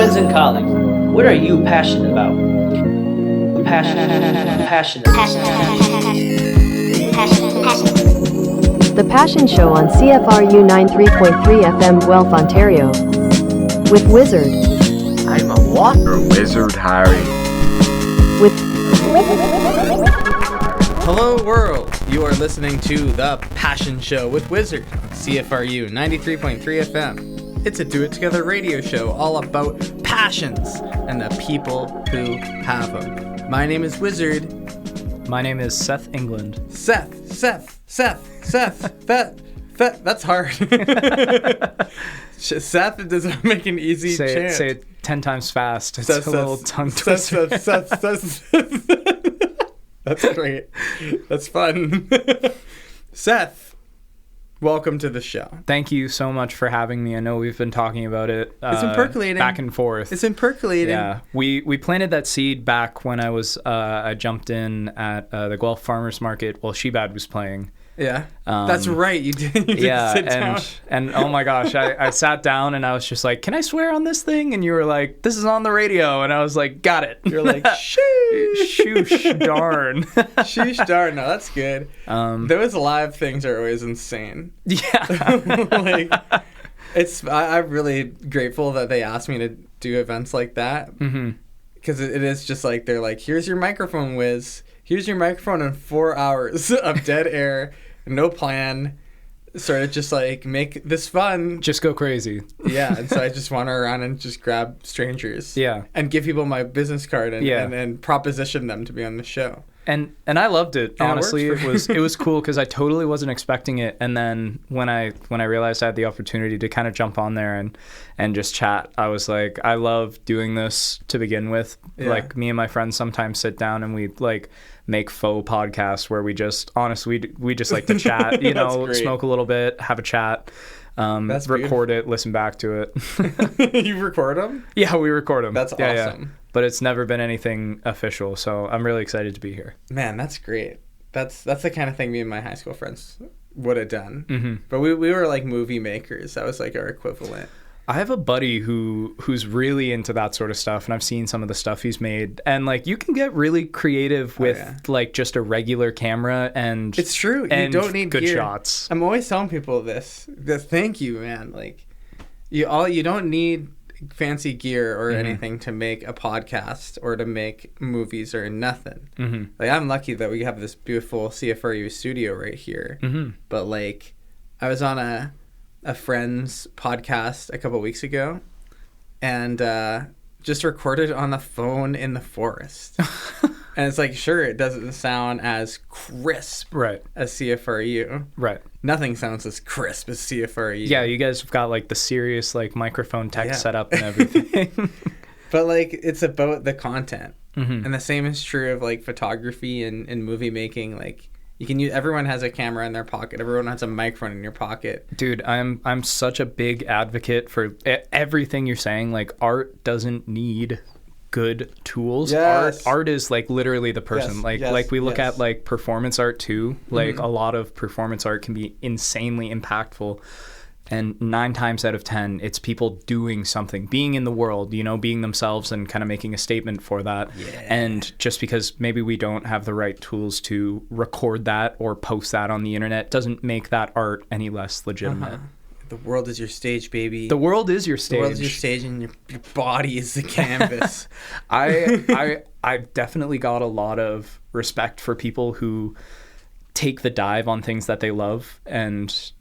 Friends and colleagues, what are you passionate about? Passionate. The Passion Show on CFRU 93.3 FM Guelph, Ontario. With Wizard. I'm a water wizard, Harry. With Hello world, you are listening to The Passion Show with Wizard on CFRU 93.3 FM. It's a do-it-together radio show all about passions and the people who have them. My name is Wizard. My name is Seth England. Seth. That's hard. Seth does not make an easy chant. Say it 10 times fast. It's Seth, a little tongue twister. Seth. That's great. That's fun. Seth, welcome to the show. Thank you so much for having me. I know we've been talking about it. It's been percolating. Back and forth. It's been percolating. Yeah. We planted that seed back when I jumped in at the Guelph Farmers Market while Shebad was playing. Yeah, that's right. You did sit down. And oh my gosh, I sat down and I was just like, can I swear on this thing? And you were like, this is on the radio. And I was like, got it. You're like, shoosh, darn. Shoosh, darn. No, that's good. Those live things are always insane. Yeah. Like, I'm really grateful that they asked me to do events like that. Mm-hmm. Because it is just like, they're like, here's your microphone, Wiz. Here's your microphone in 4 hours of dead air. No plan, sort of just like make this fun. Just go crazy. Yeah, and so I just wander around and just grab strangers. Yeah. And give people my business card and proposition them to be on the show. And I loved it. And honestly, it was cool because I totally wasn't expecting it. And then when I realized I had the opportunity to kind of jump on there and just chat, I was like, I love doing this to begin with. Yeah. Like me and my friends sometimes sit down and we like make faux podcasts where we just honestly we just like to chat, you know, smoke a little bit, have a chat. Record it, listen back to it. You record them? Yeah, we record them. That's awesome. Yeah. But it's never been anything official, so I'm really excited to be here. Man, that's great. That's the kind of thing me and my high school friends would have done. Mm-hmm. But we were like movie makers. That was like our equivalent. I have a buddy who's really into that sort of stuff, and I've seen some of the stuff he's made. And like, you can get really creative with like just a regular camera, and it's true. You don't need good gear. Shots. I'm always telling people this. Thank you, man. Like, you don't need fancy gear or anything to make a podcast or to make movies or nothing. Mm-hmm. Like, I'm lucky that we have this beautiful CFRU studio right here. Mm-hmm. But like, I was on a friend's podcast a couple weeks ago and just recorded on the phone in the forest. And it's like, sure, it doesn't sound as crisp as CFRU. Right. Nothing sounds as crisp as CFRU. Yeah, you guys have got like the serious like microphone tech set up and everything. But like, it's about the content. Mm-hmm. And the same is true of like photography and movie making. Like, you can use, everyone has a camera in their pocket. Everyone has a microphone in your pocket. Dude, I'm such a big advocate for everything you're saying. Like, art doesn't need good tools. Yes. Art is like literally the person. Like we look at like performance art too. Like a lot of performance art can be insanely impactful. And 9 times out of 10, it's people doing something, being in the world, you know, being themselves and kind of making a statement for that. Yeah. And just because maybe we don't have the right tools to record that or post that on the internet doesn't make that art any less legitimate. Uh-huh. The world is your stage, baby. The world is your stage. The world is your stage, and your body is the canvas. I definitely got a lot of respect for people who take the dive on things that they love and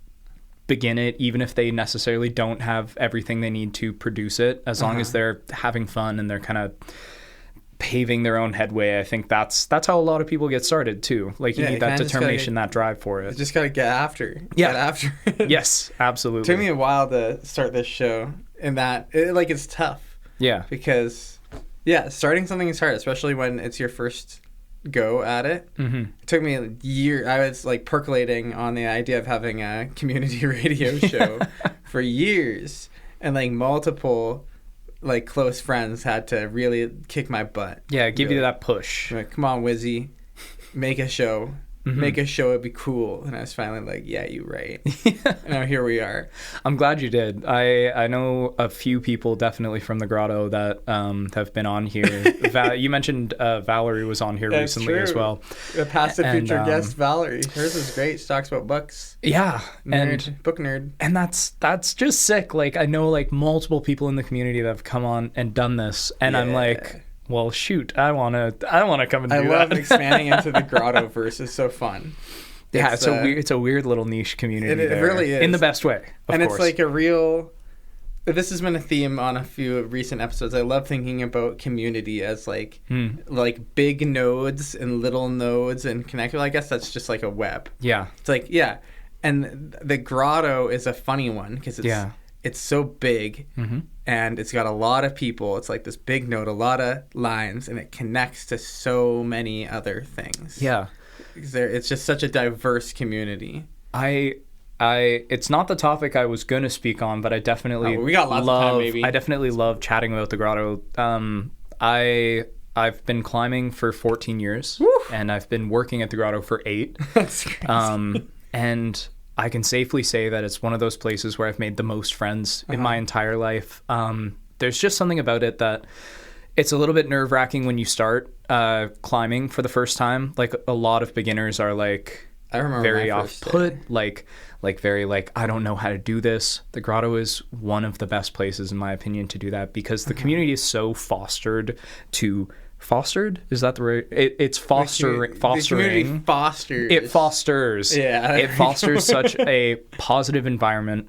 begin it, even if they necessarily don't have everything they need to produce it, as long as they're having fun and they're kind of paving their own headway. I think that's how a lot of people get started too. Like, you need that determination, that drive for it. You just gotta get after. Yeah. Get after it. Yes, absolutely. It took me a while to start this show, and it's tough. Yeah. Because starting something is hard, especially when it's your first go at it. Mm-hmm. It took me a year. I was like percolating on the idea of having a community radio show for years, and like multiple like close friends had to really kick my butt. Yeah, give you that push. Like, come on, Wizzy, make a show. make a show, it'd be cool. And I was finally like, yeah, you're right. And now here we are. I'm glad you did. I know a few people definitely from the Grotto that have been on here. You mentioned Valerie was on here recently as well. The past and future guest, Valerie. Hers is great. She talks about books. Yeah. Book nerd. And that's just sick. Like, I know like multiple people in the community that have come on and done this. And I'm like, well, shoot, I wanna come and do that. I love expanding into the Grotto verse. It's so fun. Yeah, it's a weird little niche community. It really is, in the best way. Of course. It's like a real. This has been a theme on a few recent episodes. I love thinking about community as like big nodes and little nodes and connect. Well, I guess that's just like a web. Yeah, it's like and the Grotto is a funny one because it's so big. And it's got a lot of people. It's like this big node, a lot of lines, and it connects to so many other things. Yeah. It's just such a diverse community. It's not the topic I was going to speak on, but I definitely we got lots of time, maybe. I definitely love chatting about the Grotto. I've been climbing for 14 years, and I've been working at the Grotto for 8. That's crazy. And I can safely say that it's one of those places where I've made the most friends in my entire life. There's just something about it that it's a little bit nerve-wracking when you start climbing for the first time. Like, a lot of beginners are like, I remember very off-put, like very like, I don't know how to do this. The Grotto is one of the best places, in my opinion, to do that because the community is so fostered. Is that the right? It's fostering. The community fosters. It fosters. Yeah. It fosters such a positive environment,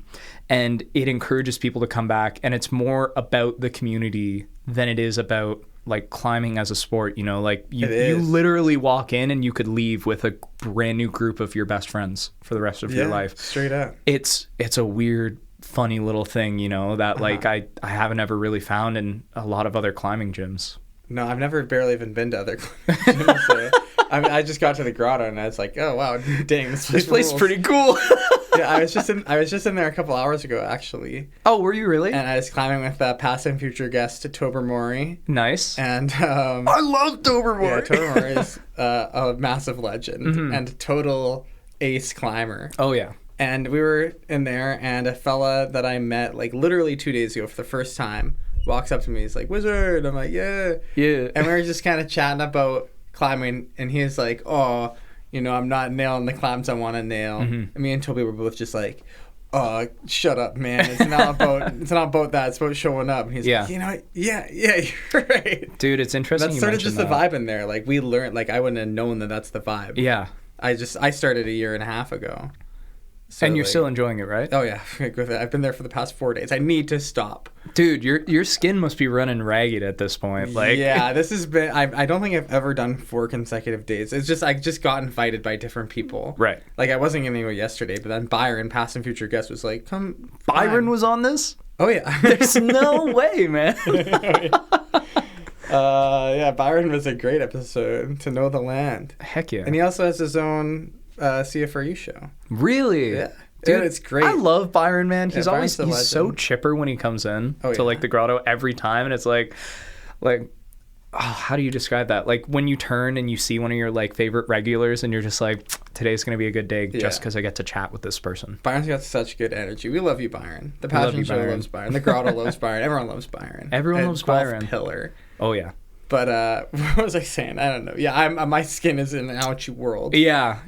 and it encourages people to come back. And it's more about the community than it is about like climbing as a sport. You know, like you literally walk in and you could leave with a brand new group of your best friends for the rest of your life. Straight up. It's a weird, funny little thing, you know, that like I haven't ever really found in a lot of other climbing gyms. No, I've never barely even been to other gyms. I just got to the Grotto and I was like, oh wow, dang, this place is pretty cool. Yeah, I was just in there a couple hours ago actually. Oh, were you really? And I was climbing with past and future guest Tobermory. Nice. And I love Tobermory. Yeah, Tobermory is a massive legend and total ace climber. Oh yeah. And we were in there, and a fella that I met like literally 2 days ago for the first time walks up to me. He's like, "Wizard." I'm like, "Yeah." And we were just kind of chatting about climbing, and he's like, "Oh, you know, I'm not nailing the climbs I want to nail." And me and Toby were both just like, "Oh, shut up, man. It's not about that. It's about showing up." And he's like, "You know, yeah, you're right." Dude, it's interesting. That's sort of just the vibe in there. Like we learned, like I wouldn't have known that that's the vibe. Yeah. I started a year and a half ago. So, and you're still enjoying it, right? Oh yeah, I've been there for the past 4 days. I need to stop. Dude, your skin must be running ragged at this point. Like, yeah, this has been. I don't think I've ever done 4 consecutive days. It's just I just got invited by different people. Right. Like I wasn't gonna go yesterday, but then Byron, past and future guest, was like, "Come." Byron was on this? Oh yeah. There's no way, man. Yeah, Byron was a great episode. To Know the Land. Heck yeah. And he also has his own CFRU show. Really? Yeah. Dude, it's great. I love Byron, man. He's Byron's so chipper when he comes in to like the Grotto every time, and it's like how do you describe that? Like when you turn and you see one of your like favorite regulars, and you're just like, today's gonna be a good day just because I get to chat with this person. Byron's got such good energy. We love you, Byron. The Passion Show loves Byron. The Grotto loves Byron. Everyone loves Byron. Everyone loves Byron. Pillar. Oh yeah. But what was I saying? I don't know. Yeah, my skin is in an ouchie world. Yeah.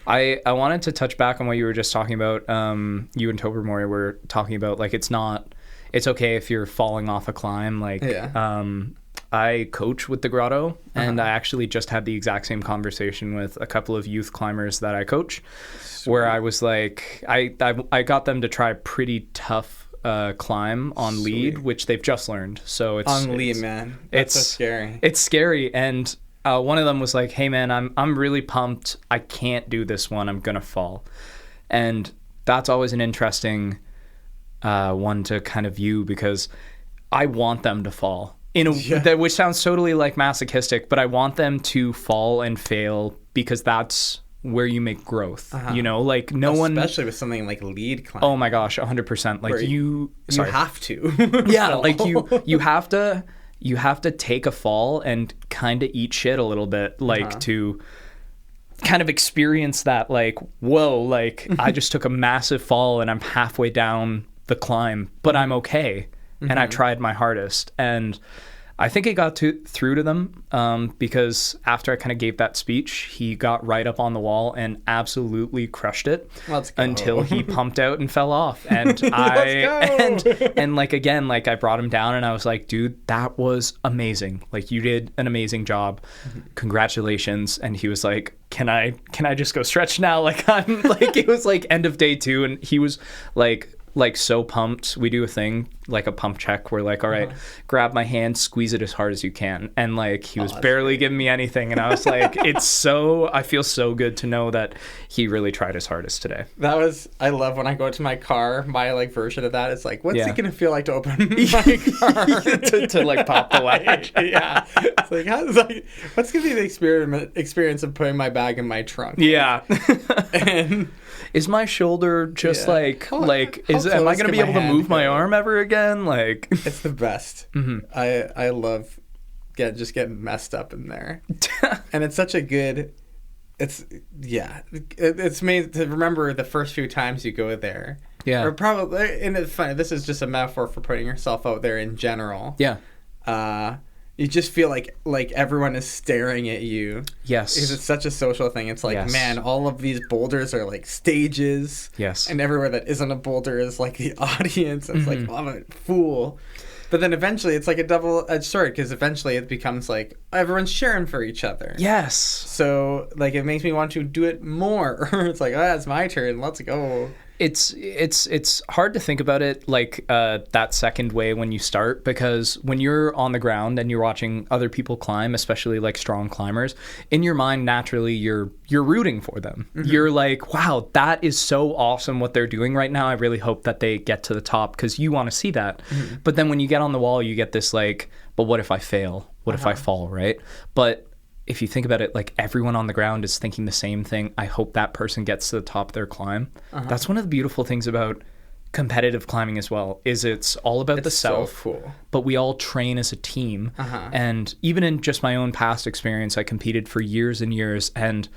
I wanted to touch back on what you were just talking about. You and Tobermory were talking about like it's okay if you're falling off a climb. Like I coach with the Grotto, and I actually just had the exact same conversation with a couple of youth climbers that I coach, where I was like, I got them to try a pretty tough climb on lead, which they've just learned. So it's on lead, man. That's so scary. It's scary, and one of them was like, "Hey, man, I'm really pumped. I can't do this one. I'm gonna fall," and that's always an interesting one to kind of view because I want them to fall which sounds totally like masochistic, but I want them to fall and fail because that's where you make growth. You know, like especially with something like lead climb. Oh my gosh, 100%. Like you have to. Yeah, like you have to take a fall and kind of eat shit a little bit, like to kind of experience that, like, whoa, like I just took a massive fall and I'm halfway down the climb, but I'm okay. And I tried my hardest. And I think it got through to them because after I kind of gave that speech, he got right up on the wall and absolutely crushed it until he pumped out and fell off. And and like, again, like I brought him down and I was like, dude, that was amazing. Like you did an amazing job. Congratulations. And he was like, can I just go stretch now? Like I'm like, it was like end of day 2 and he was like so pumped. We do a thing like a pump check. We're like, all right, grab my hand, squeeze it as hard as you can. And like he was barely giving me anything. And I was like, I feel so good to know that he really tried his hardest today. I love when I go to my car, my like version of that. It's like, what's it gonna feel like to open my car to like pop the latch? Yeah. It's like, what's gonna be the experience of putting my bag in my trunk? Yeah. And is my shoulder just am I going to be able to move my arm ever again? Like it's the best. I love getting messed up in there. And it's such a good, it's made to remember the first few times you go there. Yeah. Or probably, and it's funny, this is just a metaphor for putting yourself out there in general. Yeah. You just feel like everyone is staring at you. Yes. Because it's such a social thing. It's like, man, all of these boulders are like stages. Yes. And everywhere that isn't a boulder is like the audience. It's like, I'm a fool. But then eventually it's like a double-edged sword because eventually it becomes like everyone's cheering for each other. Yes. So like it makes me want to do it more. It's like, it's my turn. Let's go. It's hard to think about it like that second way when you start, because when you're on the ground and you're watching other people climb, especially like strong climbers, in your mind naturally you're rooting for them. You're like, wow, that is so awesome what they're doing right now. I really hope that they get to the top because you want to see that. But then when you get on the wall, you get this like, but what if I fail? What if I fall, right? But if you think about it, like everyone on the ground is thinking the same thing. I hope that person gets to the top of their climb. That's one of the beautiful things about competitive climbing as well, is it's all about the self, so cool. But we all train as a team. And even in just my own past experience, I competed for years and years, and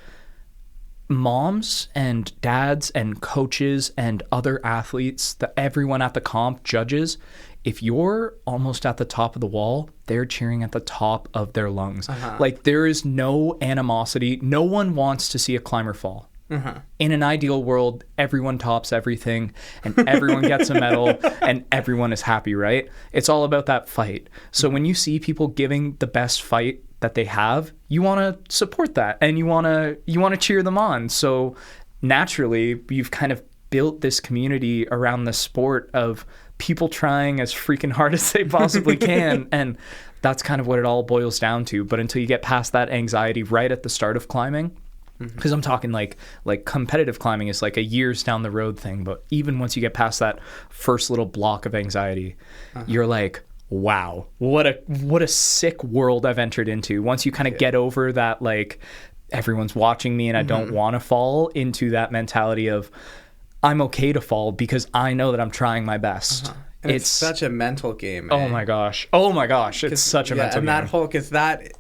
moms and dads and coaches and other athletes, everyone at the comp, judges, if you're almost at the top of the wall, they're cheering at the top of their lungs. Like there is no animosity. No one wants to see a climber fall. In an ideal world, everyone tops everything and everyone gets a medal and everyone is happy, right? It's all about that fight. So when you see people giving the best fight that they have, you want to support that and you want to cheer them on. So naturally, you've kind of built this community around the sport of people trying as freaking hard as they possibly can. And that's kind of what it all boils down to. But until you get past that anxiety right at the start of climbing, because I'm talking like competitive climbing is like a years down the road thing. But even once you get past that first little block of anxiety, you're like, wow, what a sick world I've entered into. Once you kind of get over that, like everyone's watching me and I don't want to fall, into that mentality of I'm okay to fall because I know that I'm trying my best. And it's such a mental game. Oh my gosh. It's such a mental game. And that whole, because that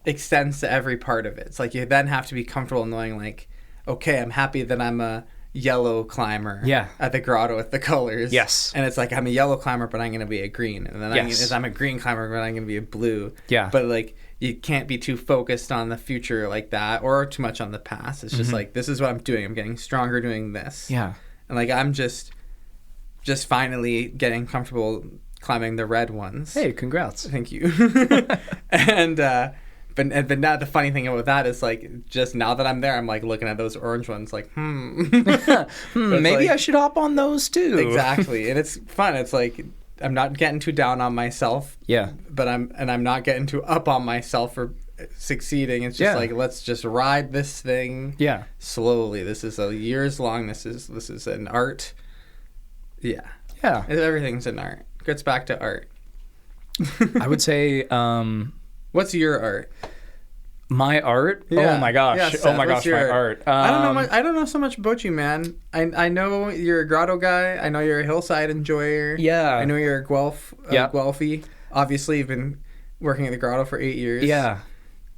extends to every part of it. It's like you then have to be comfortable knowing like, okay, I'm happy that I'm a yellow climber at the Grotto with the colors. Yes. And it's like, I'm a yellow climber, but I'm going to be a green. And then I'm a green climber, but I'm going to be a blue. Yeah. But like, you can't be too focused on the future like that or too much on the past. It's just like, this is what I'm doing. I'm getting stronger doing this. Yeah. And like, I'm just finally getting comfortable climbing the red ones. Hey, congrats. Thank you. And, but now the funny thing about that is like, just now that I'm there, I'm like looking at those orange ones like, maybe like, I should hop on those too. Exactly. And it's fun. It's like, I'm not getting too down on myself. Yeah. But I'm not getting too up on myself for succeeding. It's just like, let's just ride this thing slowly. This is a years long. This is an art. Yeah. Everything's an art. Gets back to art. I would say what's your art? My art? Yeah. Oh my gosh. Yeah, Seth, my art. I don't know so much about you, man. I know you're a Grotto guy. I know you're a hillside enjoyer. Yeah. I know you're a Guelphie. Obviously, you've been working at the Grotto for 8 years. Yeah.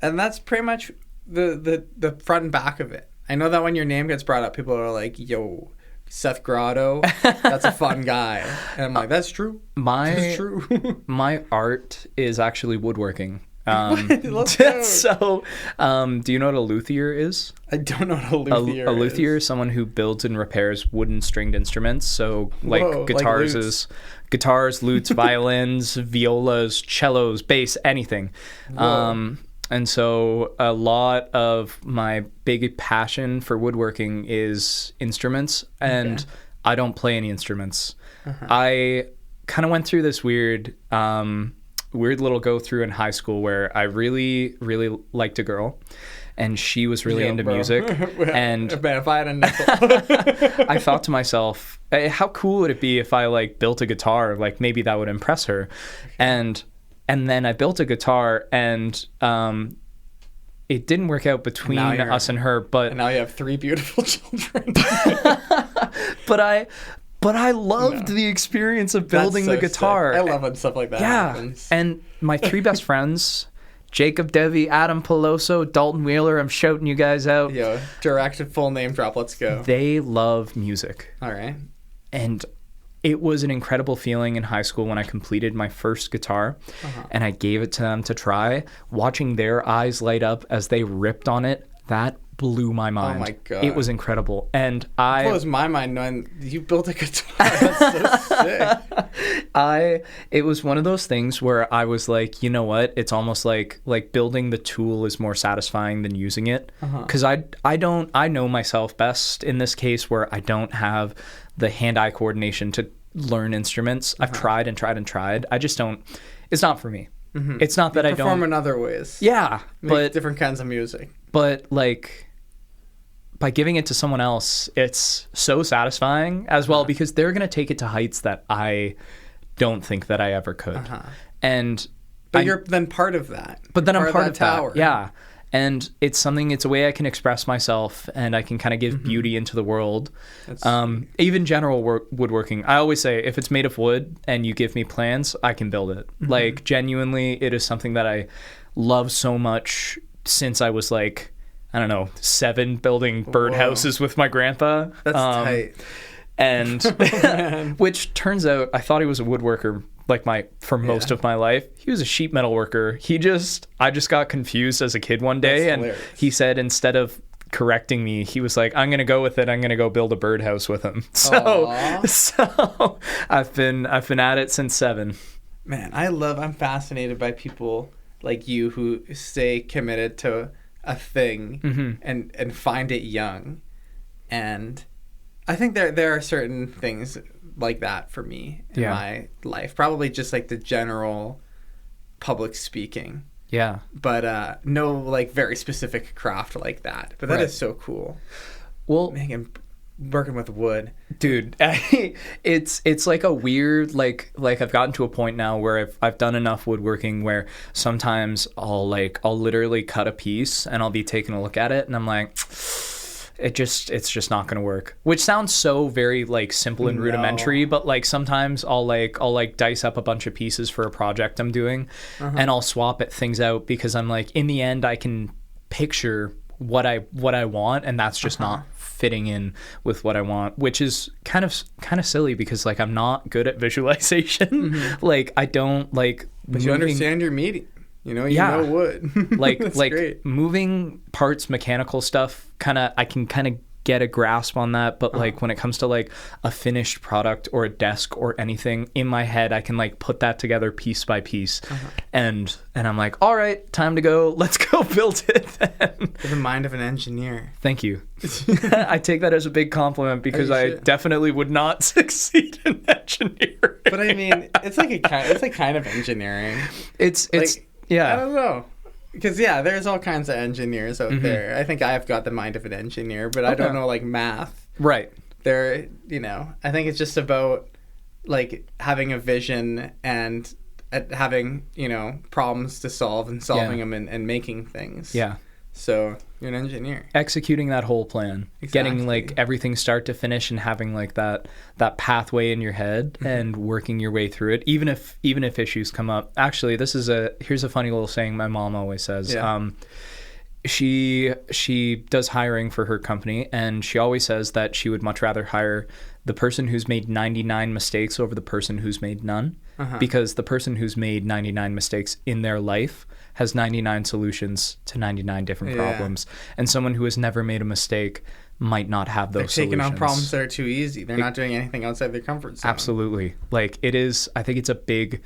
And that's pretty much the front and back of it. I know that when your name gets brought up, people are like, "Yo, Seth Grotto, that's a fun guy." And I'm like, "That's true. That's true." My art is actually woodworking. Let's go. So, do you know what a luthier is? I don't know what a luthier is. A luthier is someone who builds and repairs wooden stringed instruments. So, like guitars, lutes, violins, violas, cellos, bass, anything. And so a lot of my big passion for woodworking is instruments, and I don't play any instruments. I kind of went through this weird little go through in high school where I really, really liked a girl, and she was really into music. And if I had a nickel. I thought to myself, how cool would it be if I like built a guitar? Like maybe that would impress her. And then I built a guitar, and it didn't work out between us and her. And now you have 3 beautiful children. But I loved the experience of building the guitar. Sick. I love when stuff like that happens. And my 3 best friends, Jacob Devi, Adam Peloso, Dalton Wheeler, I'm shouting you guys out. Yo, direct full name drop. Let's go. They love music. All right. And it was an incredible feeling in high school when I completed my first guitar and I gave it to them to try. Watching their eyes light up as they ripped on it, that blew my mind. Oh my God. It was incredible. And it blows my mind knowing you built a guitar. That's so sick. It was one of those things where I was like, you know what? It's almost like building the tool is more satisfying than using it. Because I know myself best in this case where I don't have the hand-eye coordination to learn instruments. I've tried and tried and tried. I just don't. It's not for me. It's not that I don't perform in other ways. Yeah, Make different kinds of music. But like by giving it to someone else, it's so satisfying as well because they're gonna take it to heights that I don't think that I ever could. But you're then part of that. But then I'm part of that tower. Yeah. And it's a way I can express myself and I can kind of give beauty into the world. Even general woodworking. I always say if it's made of wood and you give me plans, I can build it. Like genuinely, it is something that I love so much since I was like, I don't know, 7 building birdhouses with my grandpa. That's tight. And which turns out I thought he was a woodworker for most of my life. He was a sheet metal worker. I just got confused as a kid one day. And he said, instead of correcting me, he was like, I'm going to go with it. I'm going to go build a birdhouse with him. So I've been at it since 7. Man, I'm fascinated by people like you who stay committed to a thing and find it young. And I think there are certain things like that for me in my life. Probably just like the general public speaking. Yeah. But no like very specific craft like that. But that is so cool. Well, working with wood. Dude, it's like a weird like I've gotten to a point now where I've done enough woodworking where sometimes I'll literally cut a piece and I'll be taking a look at it and I'm like, it's just not going to work, which sounds so very like simple and rudimentary, but like sometimes I'll dice up a bunch of pieces for a project I'm doing and I'll swap things out because I'm like, in the end I can picture what I want and that's just not fitting in with what I want, which is kind of silly because like I'm not good at visualization. Like I don't like but you understand your medium. You know wood. like great. Moving parts, mechanical stuff, I can kind of get a grasp on that. But like when it comes to like a finished product or a desk or anything in my head, I can like put that together piece by piece. And I'm like, all right, time to go. Let's go build it then. The mind of an engineer. Thank you. I take that as a big compliment because I definitely would not succeed in engineering. But I mean, it's like kind of engineering. It's yeah. I don't know. Because, there's all kinds of engineers out there. I think I've got the mind of an engineer, but I don't know, like, math. Right. I think it's just about, like, having a vision and having, problems to solve and solving them and making things. Yeah. So you're an engineer. Executing that whole plan. Exactly. Getting, like, everything start to finish and having, like, that pathway in your head and working your way through it, even if issues come up. Actually, here's a funny little saying my mom always says. she does hiring for her company, and she always says that she would much rather hire the person who's made 99 mistakes over the person who's made none, because the person who's made 99 mistakes in their life has 99 solutions to 99 different problems, and someone who has never made a mistake might not have those solutions. They're taking on problems that are too easy. They're not doing anything outside their comfort zone. Absolutely. Like, it is, I think it's a big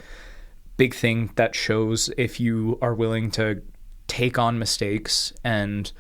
thing that shows if you are willing to take on mistakes and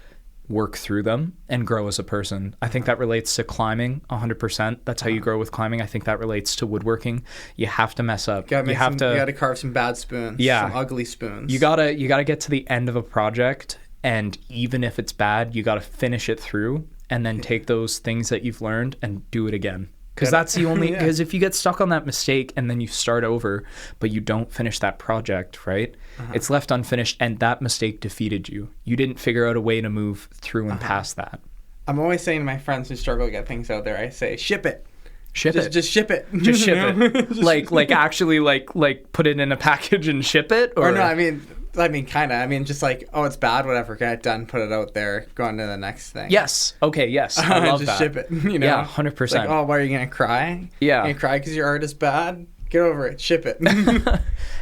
work through them and grow as a person. I think that relates to climbing 100%. That's how you grow with climbing. I think that relates to woodworking. You have to mess up. You have to carve some bad spoons. Yeah. Some ugly spoons. You gotta get to the end of a project, and even if it's bad, you gotta finish it through and then take those things that you've learned and do it again. Because that's the only, because if you get stuck on that mistake and then you start over, but you don't finish that project, right? It's left unfinished, and that mistake defeated you. You didn't figure out a way to move through and past that. I'm always saying to my friends who struggle to get things out there, I say, ship it. Just ship it. Just ship it. like actually like put it in a package and ship it? Or no, I mean kind of. I mean, just like, oh, it's bad, whatever. Get it done, put it out there, go on to the next thing. Yes. Okay, yes. I love just that. Ship it, you know? Yeah, 100%. Like, oh, why are you going to cry? Yeah. You're going to cry because your art is bad? Get over it. Ship it.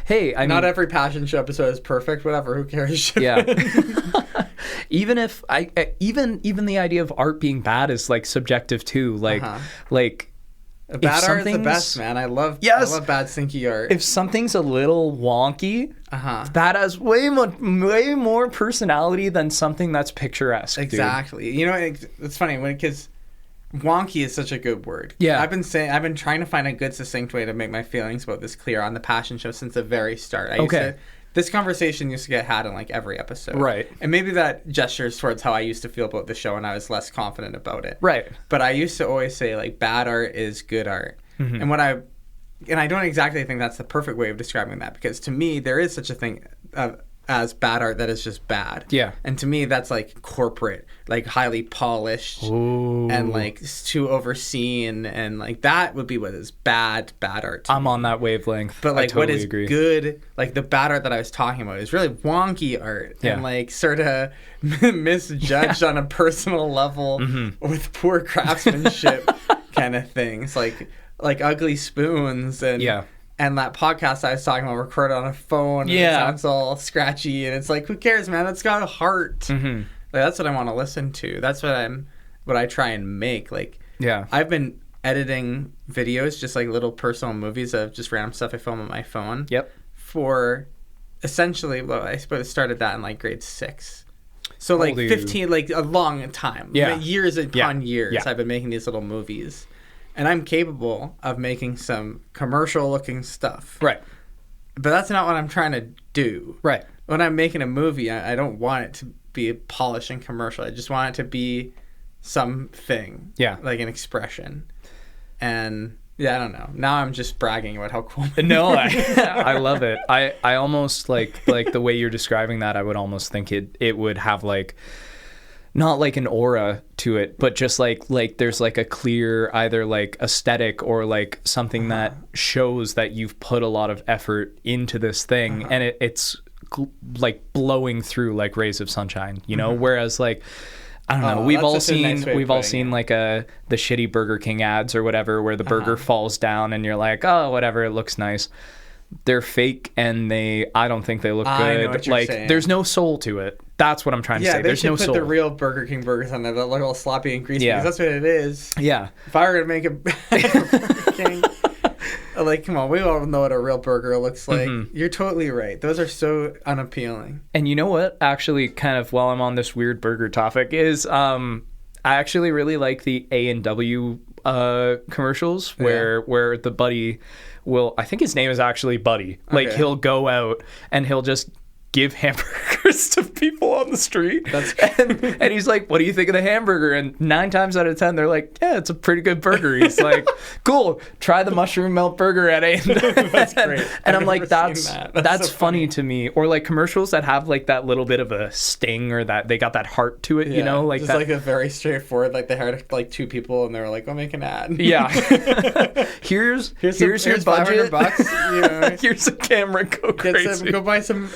Hey, I mean... Not every passion show episode is perfect. Whatever. Who cares? Ship it. Even if even the idea of art being bad is like subjective too. Like bad art is the best, man. I love bad stinky art. If something's a little wonky, that has way more personality than something that's picturesque. Exactly. Dude. You know, it's funny because wonky is such a good word. Yeah. I've been trying to find a good succinct way to make my feelings about this clear on the Passion Show since the very start. This conversation used to get had in like every episode. Right. And maybe that gestures towards how I used to feel about the show and I was less confident about it. Right. But I used to always say like bad art is good art. And I don't exactly think that's the perfect way of describing that, because to me there is such a thing as bad art that is just bad. Yeah. And to me that's like corporate, like highly polished. Ooh. And like too overseen, and like that would be what is bad art to I'm me. On that wavelength. But like totally what is agree. Good, like the bad art that I was talking about is really wonky art and like sort of misjudged on a personal level with poor craftsmanship kind of things, like ugly spoons and and that podcast I was talking about recorded on a phone and it sounds all scratchy, and it's like, who cares, man? It's got a heart. Like, that's what I want to listen to. That's what I try and make. Like, I've been editing videos, just like little personal movies of just random stuff I film on my phone. Yep. For essentially, well, I suppose I started that in like grade 6. So like 15, like a long time. Yeah. Years upon years I've been making these little movies. And I'm capable of making some commercial-looking stuff. Right. But that's not what I'm trying to do. Right. When I'm making a movie, I don't want it to be polished and commercial. I just want it to be something. Yeah. Like an expression. And, I don't know. Now I'm just bragging about how cool No, I love it. I almost, like the way you're describing that, I would almost think it would have, like... not like an aura to it, but just like there's like a clear either like aesthetic or like something that shows that you've put a lot of effort into this thing, and it's like blowing through like rays of sunshine, you know. Whereas like I don't know, we've all seen like the shitty Burger King ads or whatever, where the burger falls down and you're like, oh, whatever, it looks nice. They're fake, and I don't think they look good. I know what you're saying. There's no soul to it. That's what I'm trying to say. There's no soul. Yeah, they should put the real Burger King burgers on there that look all sloppy and greasy, because that's what it is. Yeah. If I were to make a Burger King, like, come on, we all know what a real burger looks like. You're totally right. Those are so unappealing. And you know what? Actually, kind of while I'm on this weird burger topic, is I actually really like the A&W commercials where the buddy will, I think his name is actually Buddy. Like, he'll go out and he'll just give hamburgers to people on the street. And he's like, what do you think of the hamburger? And 9 times out of 10, they're like, yeah, it's a pretty good burger. He's like, cool, try the mushroom melt burger at A&W. That's great. And I'm like, that's so funny to me. Or like commercials that have like that little bit of a sting, or that they got that heart to it, you know? Like just like a very straightforward, like they hired like 2 people and they were like, I'll make an ad. Yeah. Here's your budget. $500, you know. Here's a camera, go crazy. Go buy some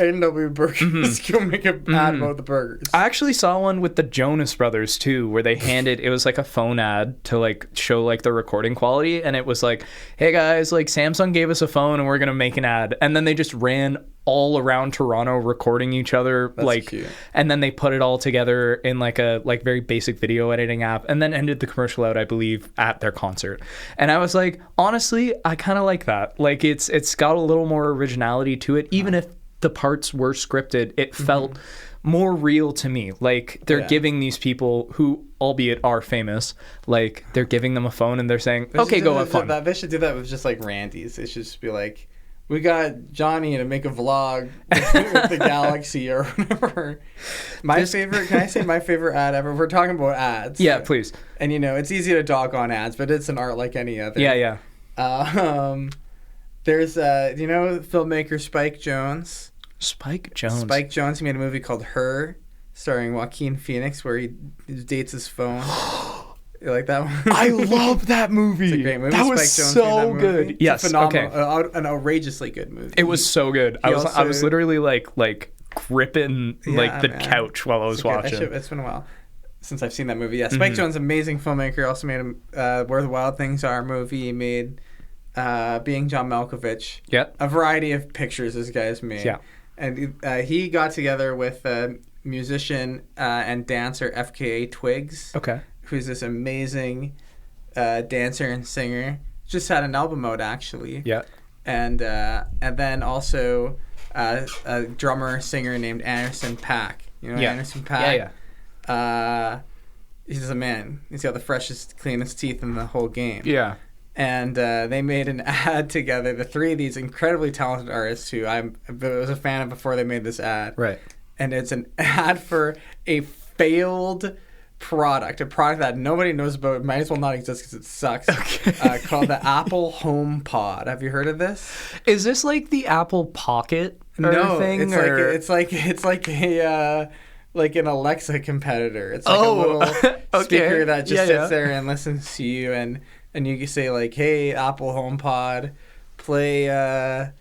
A&W Burgers. Go make an ad about the burgers. I actually saw one with the Jonas Brothers too, where they handed, it was like a phone ad to like show like the recording quality, and it was like, hey guys, like Samsung gave us a phone and we're gonna make an ad, and then they just ran all around Toronto recording each other. That's like cute. And then they put it all together in like a like very basic video editing app, and then ended the commercial out, I believe, at their concert. And I was like, honestly, I kind of like that. Like it's got a little more originality to it, even if the parts were scripted. It felt more real to me. Like they're giving these people who, albeit are famous, like they're giving them a phone and they're saying, okay, go have fun. They should do that with just like Randy's. It should just be like, we got Johnny to make a vlog with the Galaxy or whatever. Can I say my favorite ad ever? We're talking about ads. Yeah, please. And it's easy to dog on ads, but it's an art like any other. Yeah. There's filmmaker Spike Jonze. Spike Jonze. He made a movie called Her, starring Joaquin Phoenix, where he dates his phone. You like that one? I love that movie. It's a great movie. That was so good. It's yes, a phenomenal, an outrageously good movie. It was so good. I was literally like gripping the couch while I was watching. It's been a while since I've seen that movie. Yeah, Spike Jonze, amazing filmmaker. He also made Where the Wild Things Are movie. He made Being John Malkovich. Yeah, a variety of pictures this guy's made. Yeah, and he got together with musician and dancer FKA Twigs. Okay. Who's this amazing dancer and singer. Just had an album out, actually. Yeah. And then also a drummer singer named Anderson .Paak. You know Anderson .Paak? Yeah. He's a man. He's got the freshest, cleanest teeth in the whole game. Yeah. And they made an ad together. The three of these incredibly talented artists who I was a fan of before they made this ad. Right. And it's an ad for a failed product, a product that nobody knows about, might as well not exist because it sucks. Okay. Called the Apple HomePod. Have you heard of this? Is this like the Apple Pocket thing? It's like a like an Alexa competitor. It's like a little speaker that just sits there and listens to you, and you can say like, "Hey, Apple HomePod, play a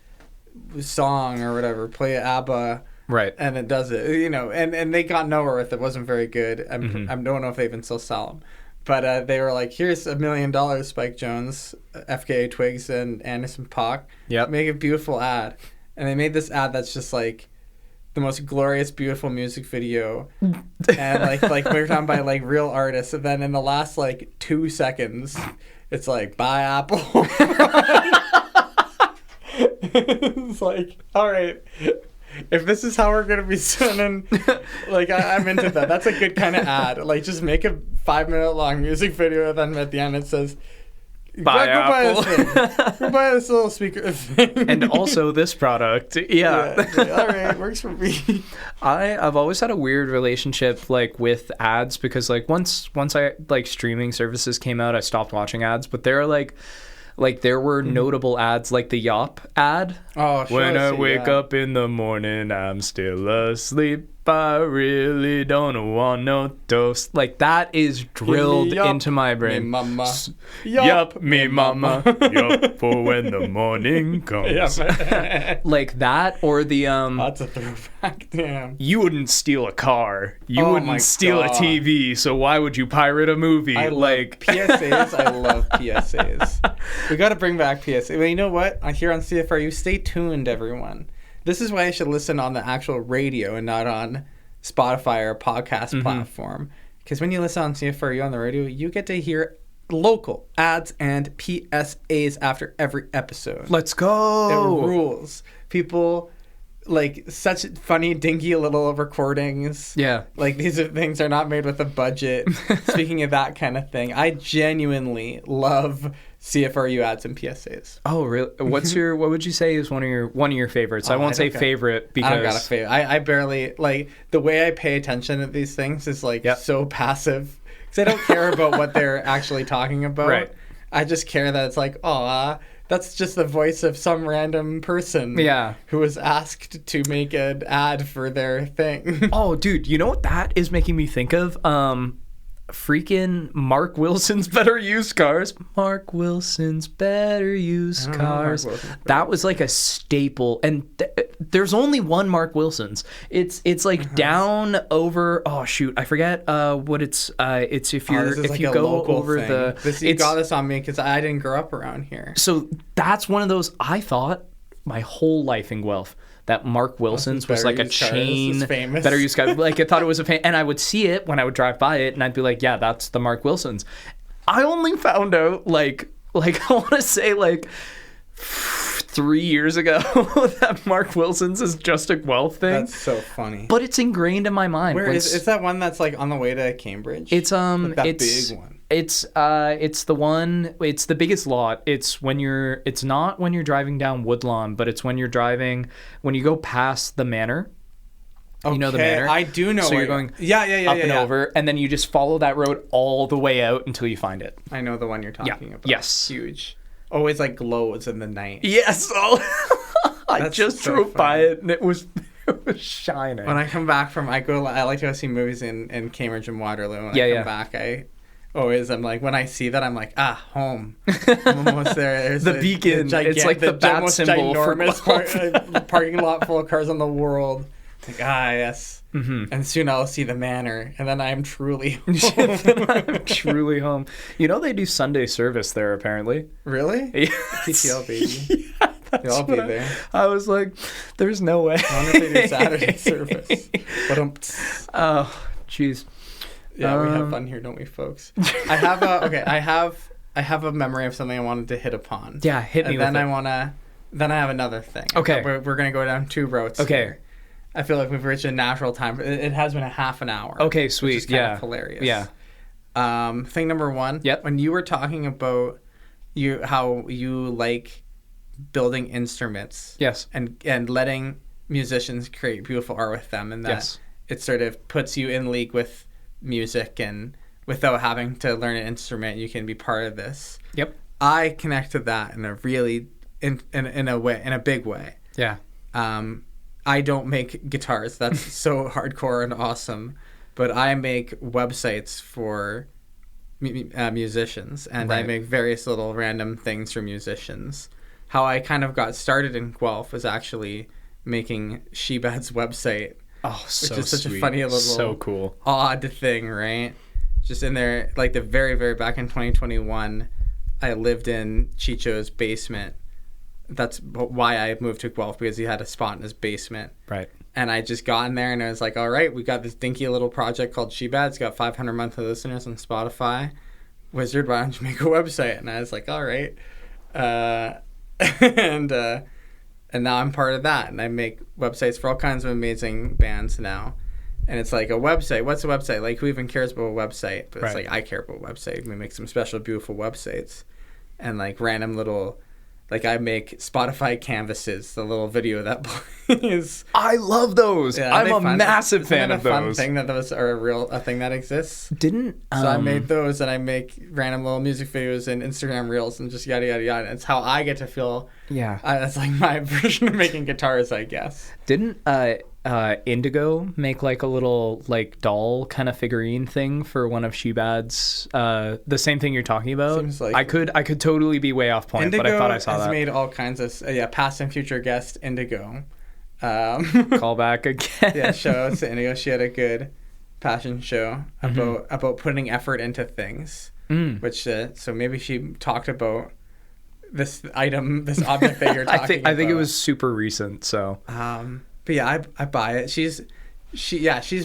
song or whatever, play ABBA." Right. And it does it, and they got nowhere with it. It wasn't very good. I don't know if they even still sell them. But they were like, here's $1 million, Spike Jonze, FKA Twigs, and Anderson .Paak. Yep. Make a beautiful ad. And they made this ad that's just like the most glorious, beautiful music video. And like we were talking about like real artists. And then in the last like 2 seconds, it's like, buy Apple. It's like, all right. If this is how we're going to be sending, like, I'm into that. That's a good kind of ad. Like, just make a 5-minute long music video, and then at the end it says, buy Apple. Go buy this little speaker thing. And also this product. Yeah. All right, works for me. I've always had a weird relationship, like, with ads, because, like, once I, like, streaming services came out, I stopped watching ads, but they're, like there were notable ads, like the Yop ad. Oh, sure. When I wake up in the morning, I'm still asleep. I really don't want no toast. Like, that is drilled into my brain. Me mama. Yup, me mama. Yup, for when the morning comes. Like that, or the That's a throwback. Damn. You wouldn't steal a car. You wouldn't steal a TV. So why would you pirate a movie? I love PSAs. I love PSAs. We got to bring back PSAs. Well, you know what? Here on CFRU, stay tuned, everyone. This is why I should listen on the actual radio and not on Spotify or a podcast platform. Because when you listen on CFRU on the radio, you get to hear local ads and PSAs after every episode. Let's go. It rules. People, like, such funny, dinky little recordings. Yeah. Like, these things are not made with a budget. Speaking of that kind of thing, I genuinely love CFRU ads and PSAs. Oh, really? What would you say is one of your favorites? I won't say favorite because I don't got a favorite. I barely, like, the way I pay attention to these things is like so passive because I don't care about what they're actually talking about. Right. I just care that it's like, that's just the voice of some random person who was asked to make an ad for their thing. Oh, dude, you know what that is making me think of? Freaking Mark Wilson's Better Used Cars. Mark Wilson's Better Used Cars. That was like a staple. And There's only one Mark Wilson's. It's like down over. Oh shoot, I forget what it's. It's if you go over thing. You got this on me because I didn't grow up around here. So that's one of those. I thought my whole life in Guelph that Mark Wilson's was like a chain better used car. Like I thought it was and I would see it when I would drive by it, and I'd be like, yeah, that's the Mark Wilson's. I only found out like I want to say like 3 years ago that Mark Wilson's is just a Guelph thing. That's so funny. But it's ingrained in my mind. Where is that one that's like on the way to Cambridge? It's like that big one. It's the one. It's the biggest lot. It's not when you're driving down Woodlawn, but it's when you go past the Manor. Okay, you know the Manor? I do know. So you're going up and over, and then you just follow that road all the way out until you find it. I know the one you're talking about. Yes. Huge. Always like glows in the night. Yes. I just drove by it, and it was shining. When I come back I like to go see movies in Cambridge and Waterloo. When I come back, I'm like, when I see that, I'm like, home. I'm almost there. There's the beacon. It's like the bat symbol for parking lot full of cars in the world. Like, yes. Mm-hmm. And soon I'll see the Manor, and then I'm truly home. I'm truly home. You know they do Sunday service there, apparently. Really? Yeah. TTL, baby. Yeah, They'll be there. I was like, there's no way. I wonder if they do Saturday service. Oh, jeez. Yeah, we have fun here, don't we, folks? I have a memory of something I wanted to hit upon. Yeah, hit me with it. Then I have another thing. Okay. We're going to go down two roads. Okay. Here. I feel like we've reached a natural time. It has been a half an hour. Okay, sweet. Which is kind of hilarious. Yeah. Thing number one. Yep. When you were talking about how you like building instruments. Yes. And letting musicians create beautiful art with them, and that it sort of puts you in league with music, and without having to learn an instrument, you can be part of this. Yep. I connect to that in a really in a big way. Yeah. I don't make guitars. That's so hardcore and awesome. But I make websites for musicians, and I make various little random things for musicians. How I kind of got started in Guelph was actually making Shebad's website. Oh, so which is such sweet. A funny little, so cool, odd thing, right? Just in there, like the very, very back in 2021, I lived in Chicho's basement. That's why I moved to Guelph, because he had a spot in his basement. Right. And I just got in there and I was like, all right, we got this dinky little project called Shebad. It's got 500 monthly listeners on Spotify. Wizard, why don't you make a website? And I was like, all right. And now I'm part of that. And I make websites for all kinds of amazing bands now. And it's like a website. What's a website? Like, who even cares about a website? But it's like, I care about a website. We make some special, beautiful websites. And like random little... Like, I make Spotify canvases, the little video that plays. I love those. Yeah, I'm a massive fan of those. Isn't it a fun thing that those are a thing that exists? So I made those, and I make random little music videos and Instagram reels and just yada, yada, yada. It's how I get to feel. Yeah. That's like my version of making guitars, I guess. Didn't Indigo make like a little like doll kind of figurine thing for one of Shebad's the same thing you're talking about? Seems like I could totally be way off point, Indigo but I thought I saw that. Has made all kinds of past and future guest Indigo. Call back again. Yeah, show out to Indigo. She had a good passion show about putting effort into things. Which so maybe she talked about this object that you're talking about. I think it was super recent. So. But yeah, I buy it. She's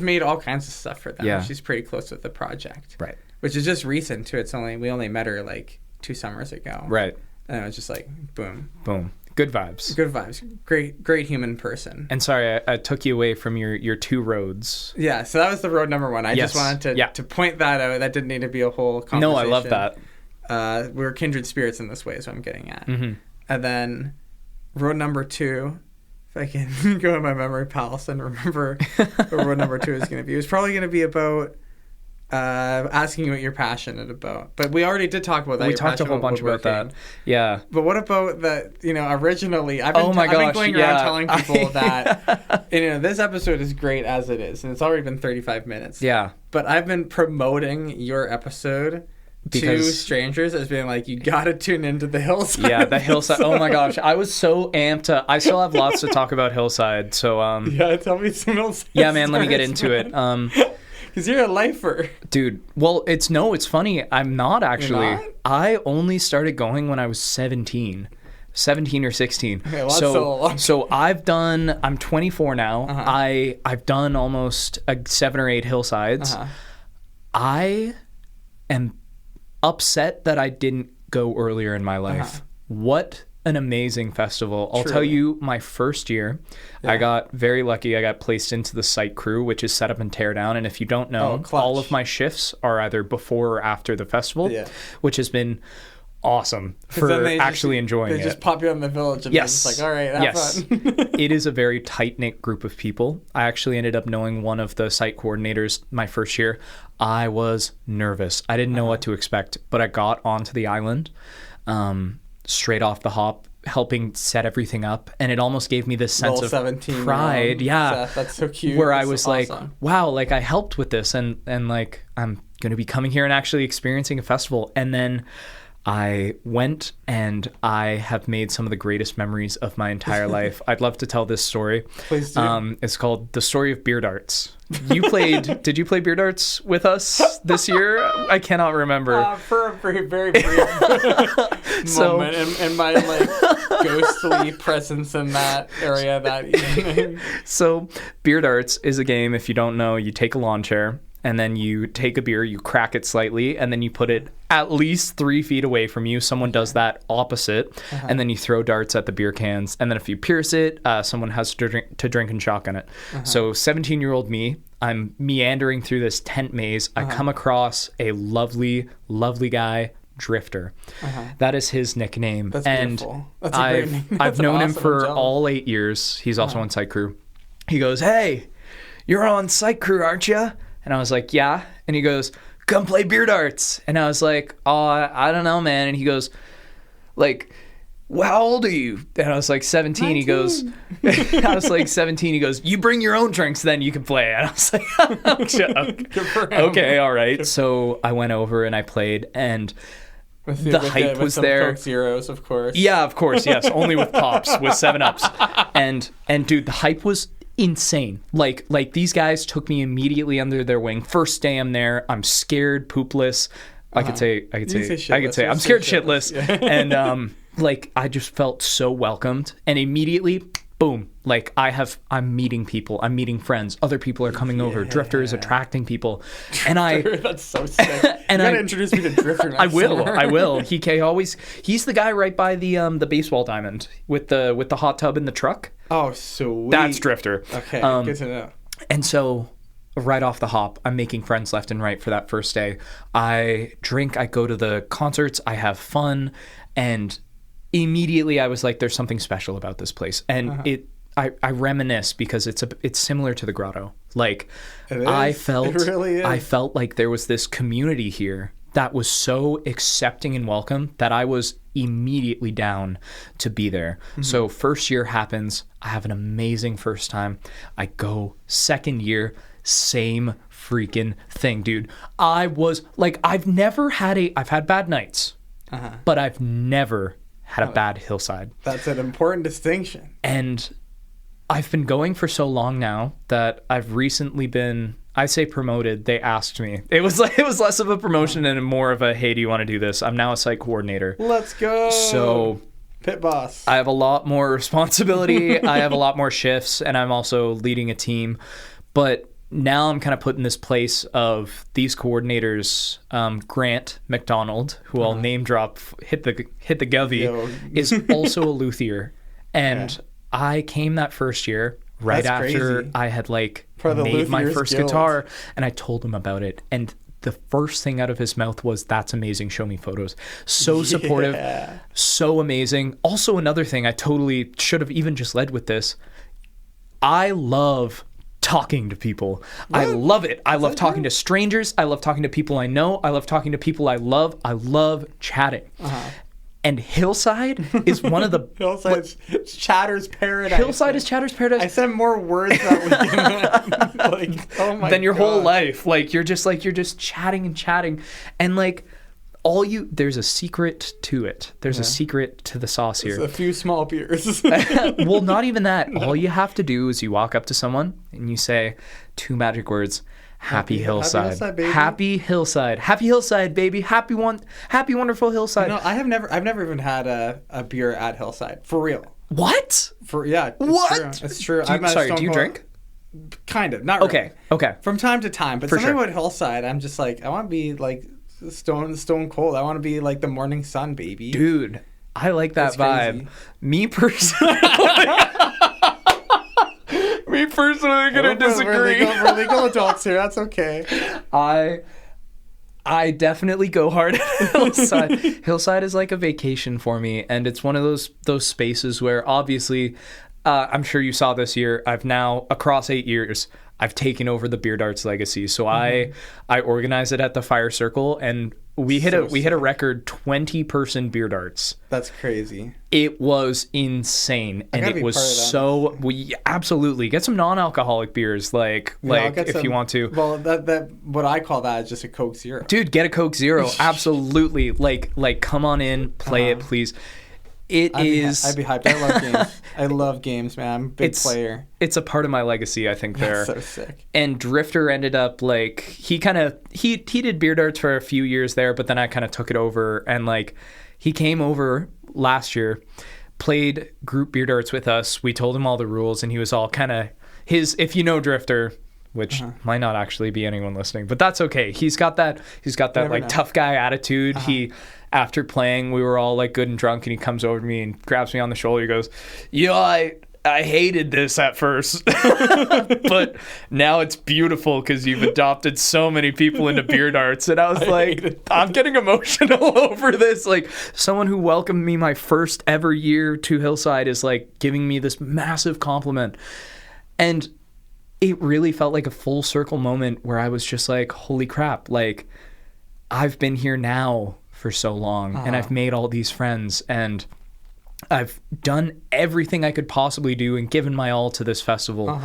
made all kinds of stuff for them. Yeah. She's pretty close with the project. Right. Which is just recent too. We only met her like 2 summers ago. Right. And it was just like boom. Boom. Good vibes. Good vibes. Great human person. And sorry, I took you away from your 2 roads. Yeah, so that was the road number 1. I just wanted to point that out. That didn't need to be a whole conversation. No, I love that. We're kindred spirits in this way, is what I'm getting at. Mm-hmm. And then road number 2, if I can go in my memory palace and remember what road number 2 is going to be. It was probably going to be about asking you what you're passionate about. But we already did talk about that. We talked a whole bunch about that. Yeah. But what about that, originally, I've been going around telling people that, this episode is great as it is. And it's already been 35 minutes. Yeah. But I've been promoting your episode two strangers as being like, you gotta tune into the Hillside. Yeah, the Hillside. Oh my gosh, I was so amped. I still have lots to talk about Hillside. So yeah, tell me some Hillside. Yeah, man, let me get into it. Because you're a lifer, dude. Well, it's funny. I'm not actually. You're not? I only started going when I was 17 or 16. Okay, well, so I'm 24 now. I've done almost 7 or 8 Hillsides. I am upset that I didn't go earlier in my life. What an amazing festival. I'll tell you, my first year, I got very lucky. I got placed into the site crew, which is set up and tear down. And if you don't know, all of my shifts are either before or after the festival, which has been awesome for actually enjoying it. They just pop you out in the village and it's like, all right, have fun. It is a very tight-knit group of people. I actually ended up knowing one of the site coordinators my first year. I was nervous. I didn't know what to expect, but I got onto the island straight off the hop, helping set everything up, and it almost gave me this sense of pride. Yeah, Seth, that's so cute. Where I was like, wow, like I helped with this, and like I'm going to be coming here and actually experiencing a festival. And then I went, and I have made some of the greatest memories of my entire life. I'd love to tell this story. Please do. It's called The Story of Beer Darts. Did you play beer darts with us this year? I cannot remember. For a very, very brief moment in my ghostly presence in that area that evening. So beer darts is a game, if you don't know, you take a lawn chair, and then you take a beer, you crack it slightly, and then you put it at least 3 feet away from you. Someone does that opposite, and then you throw darts at the beer cans. And then if you pierce it, someone has to drink and shotgun it. So 17-year-old me, I'm meandering through this tent maze. I come across a lovely, lovely guy, Drifter. That is his nickname. That's and beautiful. That's a great name. I've known him for all 8 years. He's also on site crew. He goes, "Hey, you're on site crew, aren't you?" And I was like, "Yeah." And he goes, "Come play beer darts." And I was like, "Oh, I don't know, man." And he goes, like, "Well, how old are you?" And I was like, 17. 19. He goes, I was like 17. He goes, "You bring your own drinks, then you can play." And I was like, okay, all right. So I went over and I played, and the hype was there. Coke Zeros, of course. Yeah, of course, yes. Only with pops, with 7-Ups. And dude, the hype was insane. Like these guys took me immediately under their wing. First day I'm there, I'm scared poopless. I could say I'm scared shitless. Yeah. And like I just felt so welcomed, and immediately boom, like I'm meeting people, I'm meeting friends, other people are coming over, Drifter is attracting people. And that's so sick. And you gotta introduce me to Drifter next I will. summer. He's the guy right by the baseball diamond with the hot tub in the truck. Oh, sweet. That's Drifter. Okay, good to know. And so right off the hop, I'm making friends left and right for that first day. I drink, I go to the concerts, I have fun, and immediately I was like, there's something special about this place. And I reminisce because it's similar to the Grotto. Like it is. It really is. I felt like there was this community here that was so accepting and welcome that I was immediately down to be there. So first year happens, I have an amazing first time. I go second year, same freaking thing, dude. I was like, I've had bad nights, but I've never had a bad Hillside. That's an important distinction. And I've been going for so long now that I've recently been, I say promoted. They asked me. It was less of a promotion and more of a, hey, do you want to do this? I'm now a site coordinator. Let's go. So pit boss. I have a lot more responsibility. I have a lot more shifts, and I'm also leading a team. But now I'm kind of put in this place of these coordinators. Grant McDonald, who I'll name drop, hit the govy, is also a luthier, and I came that first year right after I had made my first guitar, and I told him about it, and the first thing out of his mouth was, "That's amazing, show me photos." So supportive, so amazing. Also, another thing, I totally should have even just led with this. I love talking to people. What? I love it. I love talking to strangers. I love talking to people I know. I love talking to people I love. I love chatting. And Hillside is one of the Hillside's Chatter's paradise. Hillside is Chatter's paradise. I said more words that weekend. Oh my than your whole life. Like you're just chatting and chatting, and like there's a secret to it. There's a secret to the sauce here. It's a few small beers. Well, not even that. All you have to do is you walk up to someone and you say 2 magic words. Happy Hillside. Happy Hillside. Happy Hillside, baby. Happy wonderful Hillside. You know, I've never even had a beer at Hillside. For real. What? It's true. Do you drink? Kind of. Not really. Okay. From time to time. But something about Hillside, I'm just like, I want to be like stone cold. I want to be like the morning sun, baby. Dude, I like that vibe. Me personally. Me personally gonna disagree. We're legal adults here. That's okay. I definitely go hard at Hillside. Hillside is like a vacation for me, and it's one of those spaces where obviously, I'm sure you saw this year. I've now across 8 years, I've taken over the Beer Darts legacy. So I organize it at the Fire Circle, and we hit a record 20-person Beer Darts. That's crazy. It was insane, and it was so. We absolutely get some non-alcoholic beers, if you want to. Well, that what I call that is just a Coke Zero. Dude, get a Coke Zero, absolutely. Like, come on in, play it, please. I'd be hyped. I love games. I love games, man. I'm a big player. It's a part of my legacy, I think. There. That's so sick. And Drifter ended up he did Beer Darts for a few years there, but then I kind of took it over, and he came over last year, played group Beer Darts with us. We told him all the rules, and he was all kind of if you know Drifter, which might not actually be anyone listening, but that's okay. He's got that tough guy attitude. After playing, we were all good and drunk, and he comes over to me and grabs me on the shoulder. He goes, I hated this at first, but now it's beautiful because you've adopted so many people into Beer Darts. And I was I'm getting emotional over this. Someone who welcomed me my first ever year to Hillside is giving me this massive compliment. And it really felt like a full circle moment where I was just holy crap, I've been here now for so long, and I've made all these friends, and I've done everything I could possibly do and given my all to this festival,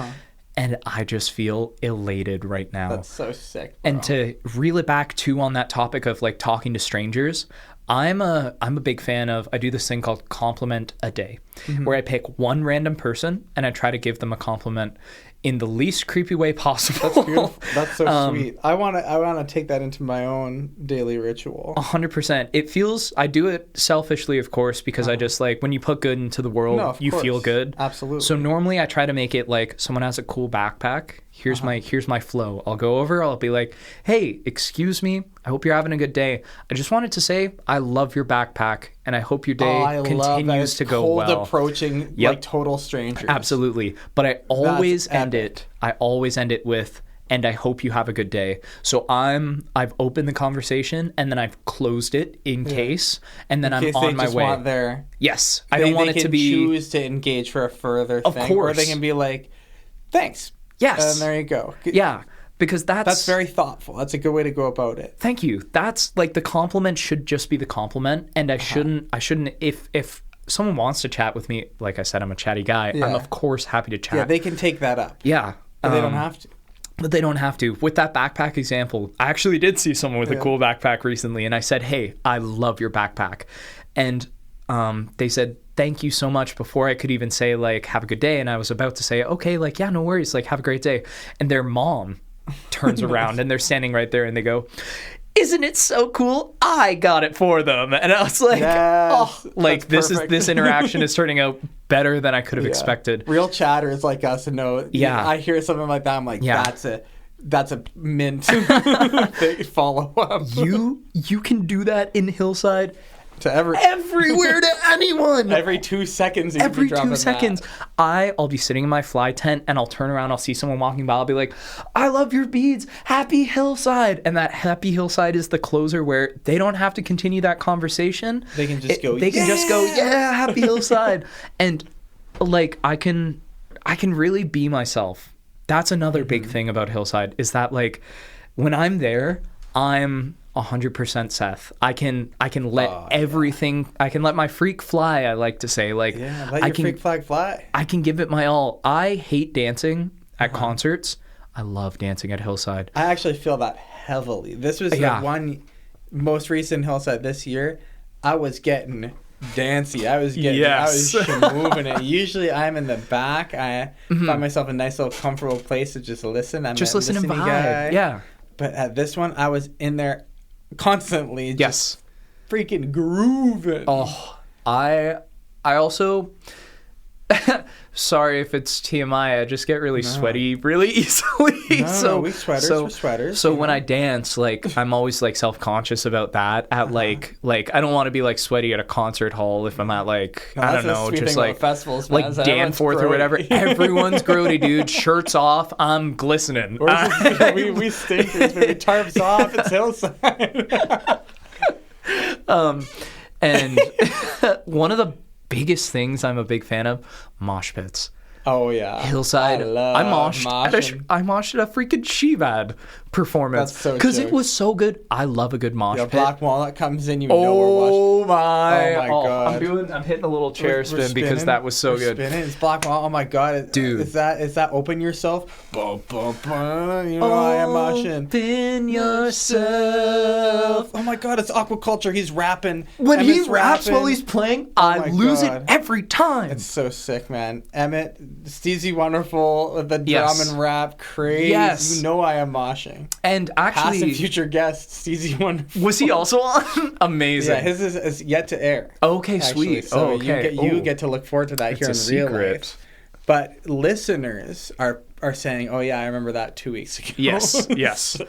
and I just feel elated right now. That's so sick, bro. And to reel it back too on that topic of talking to strangers, I'm a big fan of, I do this thing called compliment a day, where I pick one random person and I try to give them a compliment in the least creepy way possible. That's beautiful. That's so sweet. I want to take that into my own daily ritual. 100%. It feels, I do it selfishly, of course, because I just when you put good into the world, you feel good. Absolutely. So normally I try to make it someone has a cool backpack. Here's my flow. I'll go over, I'll be like, hey, excuse me, I hope you're having a good day. I just wanted to say I love your backpack, and I hope your day continues to go well. Cold approaching, total strangers. Absolutely. But I always end it with, and I hope you have a good day. So I've opened the conversation, and then I've closed it in case, and then I'm on my way. Yes. I don't want it to be... They can choose to engage for a further thing. Of course. Or they can be like, thanks. Yes. And there you go. Yeah. Because that's very thoughtful. That's a good way to go about it. Thank you. That's the compliment should just be the compliment, and I shouldn't if someone wants to chat with me, like I said, I'm a chatty guy. Yeah. I'm of course happy to chat. Yeah, they can take that up. Yeah. But they don't have to. But they don't have to. With that backpack example, I actually did see someone with a cool backpack recently, and I said, "Hey, I love your backpack." And they said, "Thank you so much," before I could even say have a good day, and I was about to say, "Okay, yeah, no worries, have a great day." And their mom turns around and they're standing right there and they go, "Isn't it so cool? I got it for them." And I was this interaction is turning out better than I could have expected. Real chatters like us know. Yeah, I hear something like that, I'm like, that's a mint follow up. You can do that in Hillside. To everywhere to anyone. Every 2 seconds. Every 2 seconds. I'll be sitting in my fly tent and I'll turn around. I'll see someone walking by. I'll be like, "I love your beads. Happy Hillside." And that Happy Hillside is the closer where they don't have to continue that conversation. They can just go. They can just go, "Yeah, Happy Hillside." And I can really be myself. That's another big thing about Hillside is that when I'm there, I'm 100% Seth. I can let everything. I can let my freak fly. I like to say, let your freak flag fly. I can give it my all. I hate dancing at concerts. I love dancing at Hillside. I actually feel that heavily. This was the one most recent Hillside this year, I was getting dancey. I was Yes. moving it. Usually I'm in the back. I find myself a nice little comfortable place to just listen. I'm Just a listen and listening vibe. guy. Yeah. But at this one, I was in there constantly. Just Yes. freaking grooving. Oh, I also. Sorry if it's TMI. I just get really sweaty really easily. No, we sweaters. We're sweaters. So when I dance, like I'm always like self-conscious about that. At like I don't want to be like sweaty at a concert hall if I'm at like I don't know, just like festivals, like Danforth or whatever. Everyone's grody, dude. Shirts off. I'm glistening. we stinkers, baby. Tarps off. It's Hillside. And one of the biggest things I'm a big fan of, mosh pits. Oh yeah, Hillside. I moshed at a freaking Shivad performance because it was so good. I love a good mosh pit. Black Walnut comes in, you know we're watching. Oh my god! I'm hitting a little chair spin because that was so good. Spinning. It's Black Walnut. Oh my god, dude! Is that open yourself? You know I am moshing. Open yourself. Oh my god, it's Aquaculture. He's rapping. When he raps while he's playing, I lose it every time. It's so sick, man. Emmett, Steezy Wonderful, the drum and rap, crazy. Yes. You know I am moshing. And actually, past and future guest, Steezy Wonderful. Was he also on? Amazing. Yeah, his is yet to air. Okay, actually. sweet. So you get to look forward to that it's here in real life. But listeners are saying, "Oh yeah, I remember that 2 weeks ago." Yes, yes.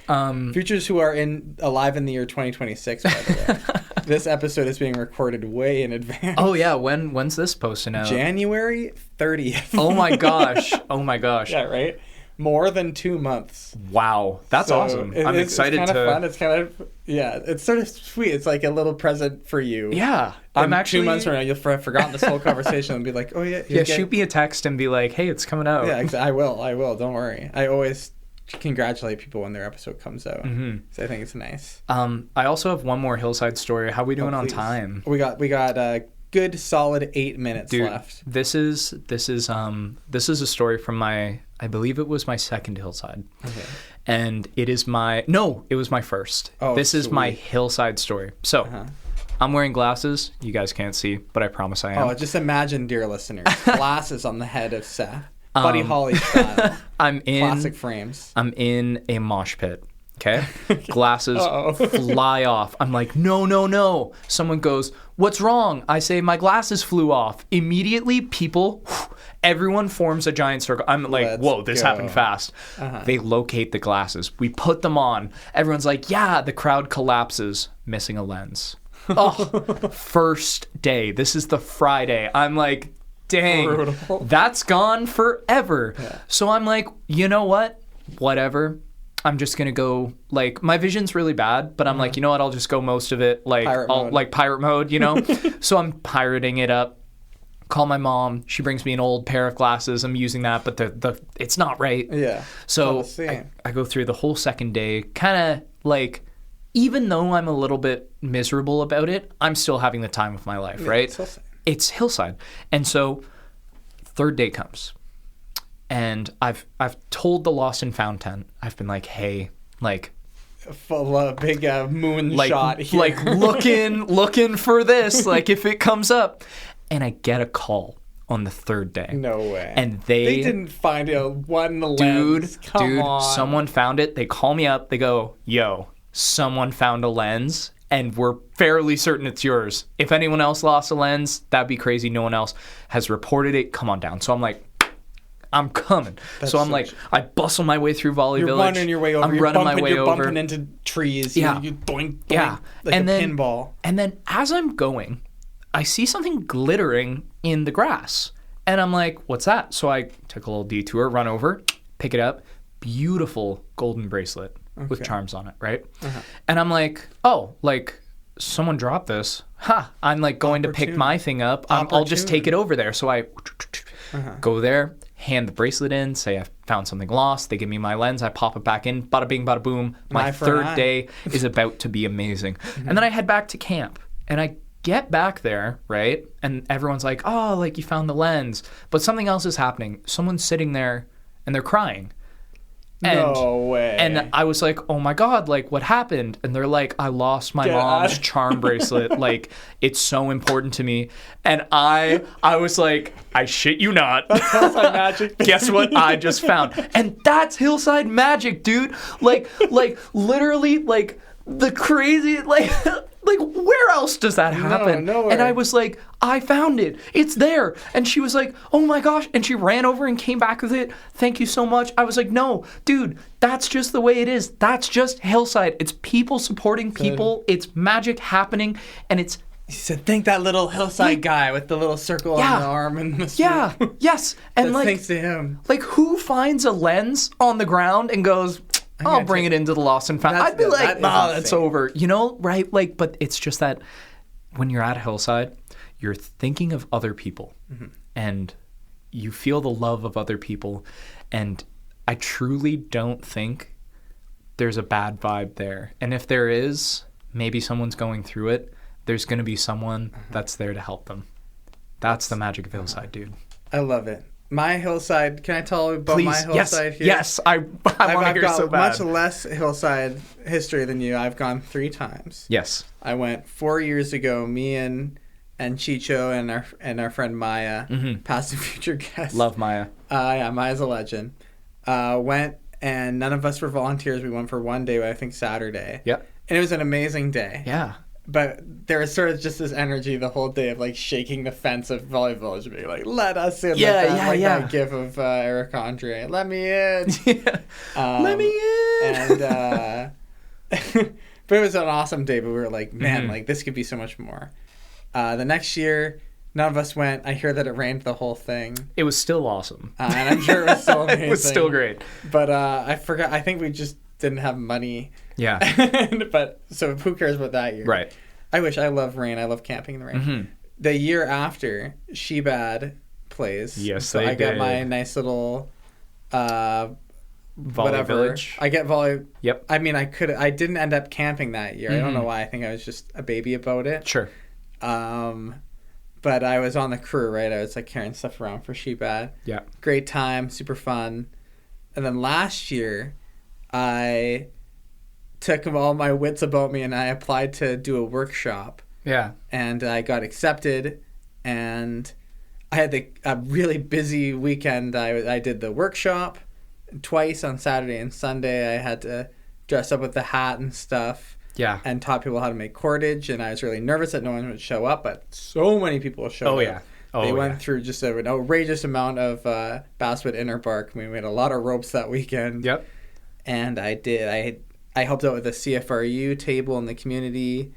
So, futures who are alive in the year 2026, by the way. This episode is being recorded way in advance. Oh yeah, when's this posting out? January 30th. Oh my gosh. Oh my gosh. Yeah, right? More than 2 months. Wow. That's awesome. I'm excited it's kind of fun. It's kind of, it's sort of sweet. It's like a little present for you. Yeah. I'm actually 2 months from now, you'll have forgotten this whole conversation and be like, oh yeah. Yeah, shoot me a text and be like, hey, it's coming out. Yeah, I will. Don't worry. I always congratulate people when their episode comes out. So I think it's nice. I also have one more Hillside story. How are we doing on time? We got a good solid 8 minutes left. This is a story from I believe it was my second Hillside. Okay. And it was my first. Oh, this is my Hillside story. So I'm wearing glasses. You guys can't see, but I promise I am. Oh, just imagine, dear listeners, glasses on the head of Seth. Buddy Holly style. Classic frames. I'm in a mosh pit. Okay? Glasses fly off. I'm like, no. Someone goes, what's wrong? I say, my glasses flew off. Immediately, everyone forms a giant circle. I'm like, whoa, this happened fast. They locate the glasses. We put them on. Everyone's like, yeah, the crowd collapses. Missing a lens. First day. This is the Friday. I'm like, dang, brutal. That's gone forever. Yeah. So I'm like, you know what? Whatever. I'm just going to go, like, my vision's really bad, but I'm like, you know what? I'll just go most of it, like, pirate mode, you know? So I'm pirating it up. Call my mom. She brings me an old pair of glasses. I'm using that, but it's not right. Yeah. So I go through the whole second day, kind of like, even though I'm a little bit miserable about it, I'm still having the time of my life, right? It's Hillside. And so third day comes. And I've told the Lost and Found tent. I've been like, hey, like, full big moon shot here. Like looking for this, like if it comes up. And I get a call on the third day. No way. And they didn't find one lens. Come on. Someone found it. They call me up. They go, yo, someone found a lens. And we're fairly certain it's yours. If anyone else lost a lens, that'd be crazy. No one else has reported it. Come on down. So I'm like, I'm coming. So I'm like, I bustle my way through Volley Village. You're running your way over. I'm running my way over. You're bumping into trees. Yeah. You boing, yeah. Like a pinball. And then as I'm going, I see something glittering in the grass. And I'm like, what's that? So I took a little detour, run over, pick it up. Beautiful golden bracelet with charms on it, right? And I'm like, oh, like someone dropped this. I'm like going to pick my thing up. I'll just take it over there. So I go there, hand the bracelet in, say I found something lost. They give me my lens. I pop it back in. Bada bing, bada boom. My third day is about to be amazing. And then I head back to camp. And I get back there, right? And everyone's like, oh, like you found the lens. But something else is happening. Someone's sitting there and they're crying. No way. And I was like, oh my God, like what happened? And they're like, I lost my mom's charm bracelet. Like, it's so important to me. And I was like, I shit you not. That's Hillside magic. Guess what I just found? And that's Hillside magic, dude. Like literally, like the crazy, like where else does that happen? Nowhere. And I was like, I found it. It's there. And she was like, oh my gosh. And she ran over and came back with it. Thank you so much. I was like, no, dude, that's just the way it is. That's just Hillside. It's people supporting people. It's magic happening. And it's... He said, thank that little Hillside guy with the little circle on the arm and the sleeve. Yes. And like, thanks to him. Like, who finds a lens on the ground and goes... I'll bring it into the lost and found. I'd be like, nah, that's over. You know, right? Like, but it's just that when you're at Hillside, you're thinking of other people and you feel the love of other people. And I truly don't think there's a bad vibe there. And if there is, maybe someone's going through it, there's going to be someone that's there to help them. That's the magic of Hillside, dude. I love it. My Hillside, can I tell you about my Hillside here? Yes, I want to hear so bad. I've got much less Hillside history than you. I've gone 3 times. Yes. I went 4 years ago, me and Chicho and our friend Maya, past and future guest. Love Maya. Yeah, Maya's a legend. Went, and none of us were volunteers. We went for one day, I think Saturday. Yep. And it was an amazing day. Yeah. But there was sort of just this energy the whole day of like shaking the fence of Valley Village, being like, "Let us in!" That gif of Eric Andre, "Let me in." Let me in. And but it was an awesome day. But we were like, "Man, like this could be so much more." The next year, none of us went. I hear that it rained the whole thing. It was still awesome, and I'm sure it was still amazing. It was still great. But I forgot. I think we just didn't have money. Yeah. But so who cares about that year? Right. I love rain. I love camping in the rain. The year after, Shebad plays. Yes, so I got my nice little Volley Village. I get volley. Yep. I mean, I didn't end up camping that year. I don't know why. I think I was just a baby about it. Sure. But I was on the crew, right? I was like carrying stuff around for Shebad. Yeah. Great time, super fun. And then last year, I took all my wits about me and I applied to do a workshop. Yeah. And I got accepted, and I had a really busy weekend. I did the workshop twice on Saturday and Sunday. I had to dress up with the hat and stuff. Yeah. And taught people how to make cordage, and I was really nervous that no one would show up, but so many people showed up. Yeah. They went through just an outrageous amount of basswood inner bark. We made a lot of ropes that weekend. Yep. And I helped out with the CFRU table in the community,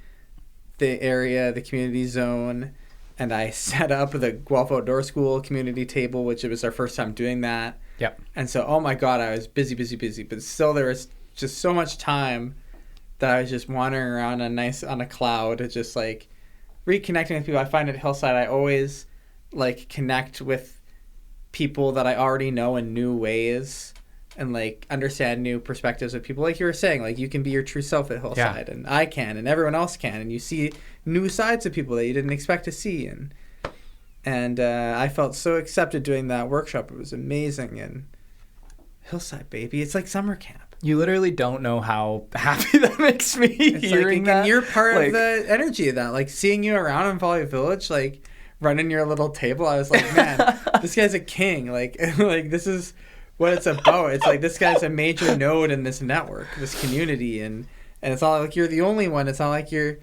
the area, the community zone, and I set up the Guelph Outdoor School community table, which it was our first time doing that. Yep. And so, oh my God, I was busy, but still there was just so much time that I was just wandering around on a cloud, just like reconnecting with people. I find at Hillside, I always like connect with people that I already know in new ways. And like understand new perspectives of people, like you were saying, like you can be your true self at Hillside, and I can, and everyone else can, and you see new sides of people that you didn't expect to see, and I felt so accepted doing that workshop. It was amazing, and Hillside, baby, it's like summer camp. You literally don't know how happy that makes me hearing that. And you're part of the energy of that, like seeing you around in Valley Village, like running your little table. I was like, man, this guy's a king. Like this is what it's about. It's like this guy's a major node in this network, this community, and it's not like you're the only one. It's not like you're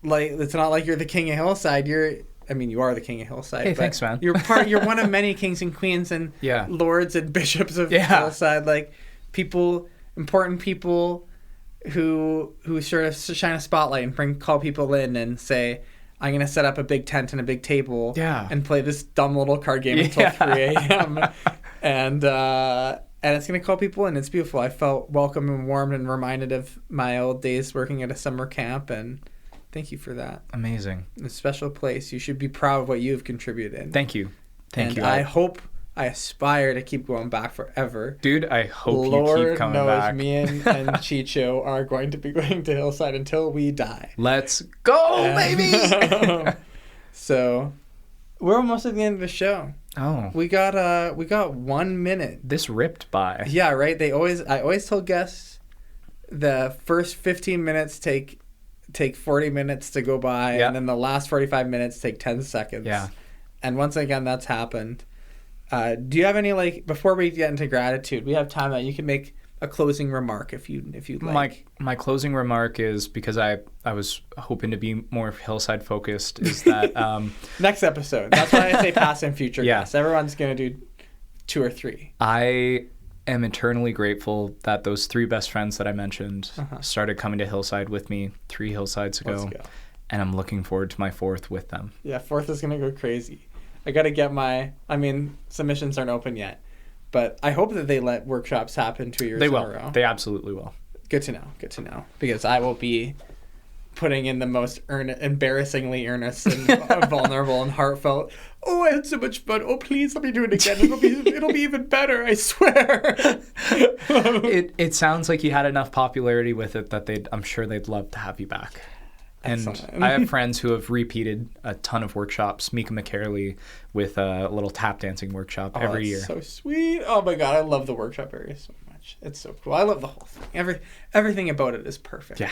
the king of Hillside. You are the king of Hillside. Hey, thanks, man. You're one of many kings and queens and lords and bishops of Hillside. Like important people who sort of shine a spotlight and call people in and say, I'm going to set up a big tent and a big table and play this dumb little card game until 3 a.m. and it's going to call people in. It's beautiful. I felt welcome and warmed and reminded of my old days working at a summer camp, and thank you for that. Amazing. A special place. You should be proud of what you've contributed. Thank you. Thank you. I aspire to keep going back forever. Dude, I hope Lord you keep coming back. Me and Chicho are going to be going to Hillside until we die. Let's go, baby! So, We're almost at the end of the show. Oh. We got 1 minute. This ripped by. Yeah, right. I always tell guests the first 15 minutes take 40 minutes to go by, and then the last 45 minutes take 10 seconds. Yeah. And once again, that's happened. Do you have any, like, before we get into gratitude, we have time that you can make a closing remark if you'd like. My closing remark is, because I was hoping to be more Hillside focused, is that next episode. That's why I say past and future Yeah. guests. Everyone's gonna do 2 or 3. I am eternally grateful that those 3 best friends that I mentioned started coming to Hillside with me 3 Hillsides ago. Let's go. And I'm looking forward to my 4th with them. Yeah, 4th is gonna go crazy. I gotta get submissions aren't open yet, but I hope that they let workshops happen 2 years in a row. They absolutely will. Good to know. Because I will be putting in the most embarrassingly earnest and vulnerable and heartfelt. Oh, I had so much fun. Oh, please let me do it again. It'll be even better. I swear. It sounds like you had enough popularity with it that I'm sure they'd love to have you back. And Excellent. I have friends who have repeated a ton of workshops. Mika McCarley with a little tap dancing workshop every year. So sweet. Oh my God, I love the workshop area so much. It's so cool. I love the whole thing. Everything about it is perfect. Yeah.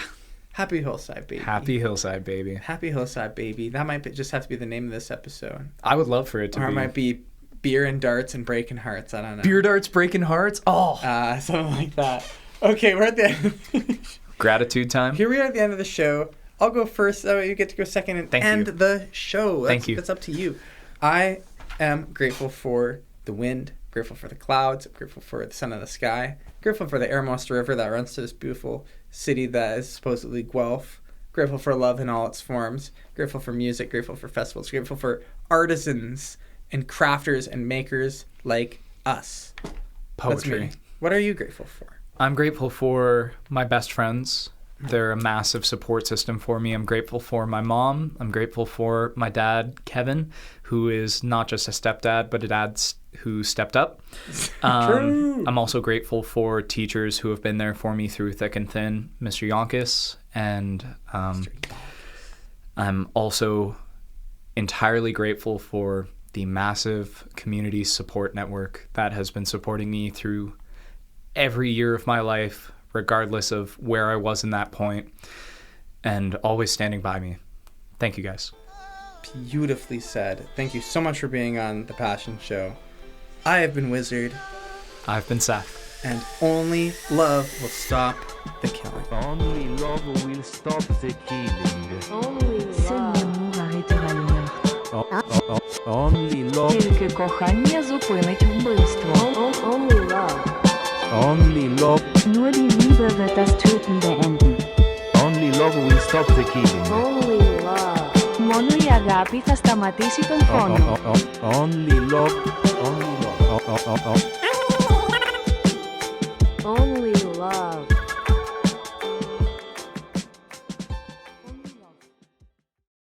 Happy Hillside, baby. Happy Hillside, baby. Happy Hillside, baby. That might just have to be the name of this episode. I would love for it to be. Or it might be Beer and Darts and Breaking Hearts. I don't know. Beer Darts, Breaking Hearts? Oh. Something like that. Okay, we're at the end. Gratitude time. Here we are at the end of the show. I'll go first. That way you get to go second and end the show. Thank you. That's up to you. I am grateful for the wind, grateful for the clouds, grateful for the sun in the sky, grateful for the Airmost River that runs to this beautiful city that is supposedly Guelph, grateful for love in all its forms, grateful for music, grateful for festivals, grateful for artisans and crafters and makers like us. Poetry. That's me. What are you grateful for? I'm grateful for my best friends. They're a massive support system for me. I'm grateful for my mom. I'm grateful for my dad, Kevin, who is not just a stepdad, but a dad who stepped up. True. I'm also grateful for teachers who have been there for me through thick and thin, Mr. Yonkis. And I'm also entirely grateful for the massive community support network that has been supporting me through every year of my life, regardless of where I was in that point, and always standing by me. Thank you, guys. Beautifully said. Thank you so much for being on The Passion Show. I have been Wizard. I've been Seth. And only love will stop the killing. Only love will stop the killing. Seul l'amour arrêtera le meurtre. Only love. Тільки кохання зупинить вбивство. Only love. Only love. Nur die Liebe wird das Töten beenden. Only love will stop the killing. Only love. Μόνο η αγάπη θα σταματήσει τον φόνο. Only love. Only love. Only love.